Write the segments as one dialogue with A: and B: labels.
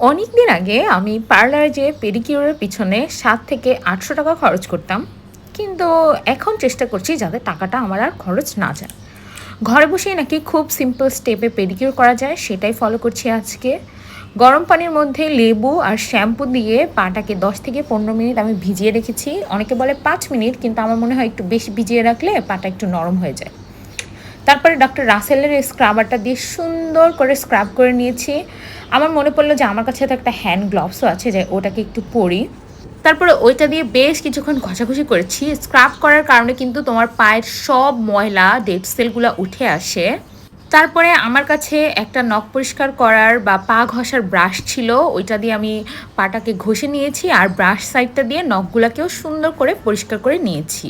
A: অনেক দিন আগে আমি পার্লারে যেয়ে পেডিকিউরের পিছনে ৭ থেকে ৮০০ টাকা খরচ করতাম। কিন্তু এখন চেষ্টা করছি যাতে টাকাটা আমার আর খরচ না যায়। ঘরে বসেই নাকি খুব সিম্পল স্টেপে পেডিকিউর করা যায়, সেটাই ফলো করছি আজকে। গরম পানির মধ্যে লেবু আর শ্যাম্পু দিয়ে পাটাকে ১০ থেকে ১৫ মিনিট আমি ভিজিয়ে রেখেছি। অনেকে বলে ৫ মিনিট, কিন্তু আমার মনে হয় একটু বেশি ভিজিয়ে রাখলে পাটা একটু নরম হয়ে যায়। তারপরে ডক্টর রাসেলের এই স্ক্রাবারটা দিয়ে সুন্দর করে স্ক্রাব করে নিয়েছি। আমার মনে পড়লো যে আমার কাছে তো একটা হ্যান্ড গ্লাভসও আছে, যে ওটাকে একটু পরি। তারপরে ওইটা দিয়ে বেশ কিছুক্ষণ ঘষাঘষি করেছি। স্ক্রাব করার কারণে কিন্তু তোমার পায়ের সব ময়লা ডেড সেলগুলো উঠে আসে। তারপরে আমার কাছে একটা নখ পরিষ্কার করার বা পা ঘষার ব্রাশ ছিল, ওইটা দিয়ে আমি পাটাকে ঘষে নিয়েছি আর ব্রাশ সাইডটা দিয়ে নখগুলোকেও সুন্দর করে পরিষ্কার করে নিয়েছি।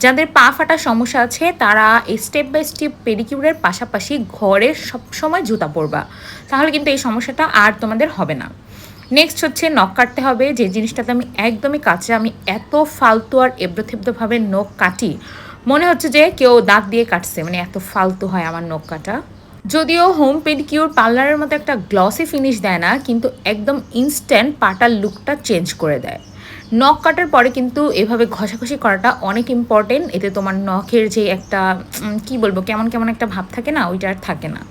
A: যাদের পা ফাটার সমস্যা আছে তারা এই স্টেপ বাই স্টেপ পেডিকিউরের পাশাপাশি ঘরে সবসময় জুতা পরবা, তাহলে কিন্তু এই সমস্যাটা আর তোমাদের হবে না। নেক্সট হচ্ছে নখ কাটতে হবে, যে জিনিসটাতে আমি একদমই কাছে, আমি এত ফালতু আর এবড়োথেবড়োভাবে নখ কাটি, মনে হচ্ছে যে কেউ দাঁত দিয়ে কাটছে, মানে এত ফালতু হয় আমার নখ কাটা। যদিও হোম পেডিকিউর পার্লারের মতো একটা গ্লসি ফিনিশ দেয় না, কিন্তু একদম ইনস্ট্যান্ট পাটার লুকটা চেঞ্জ করে দেয়। নখ কাটার পরে কিন্তু এভাবে ঘষাঘষি করাটা অনেক ইম্পর্টেন্ট, এতে তোমার নখের যে একটা কি বলবো, কেমন কেমন একটা ভাব থাকে না, ওইটা আর থাকে না।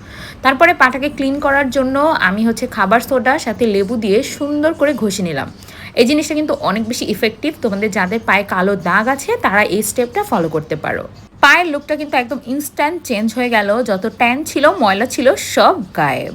A: তারপরে পাটাকে ক্লিন করার জন্য আমি খাবার সোডা সাথে লেবু দিয়ে সুন্দর করে ঘষে নিলাম। এই জিনিসটা কিন্তু অনেক বেশি ইফেক্টিভ। তোমাদের যাদের পায়ে কালো দাগ আছে তারা এই স্টেপটা ফলো করতে পারো। পায়ের লুকটা কিন্তু একদম ইনস্ট্যান্ট চেঞ্জ হয়ে গেল, যত ট্যান ছিল ময়লা ছিল সব গায়েব।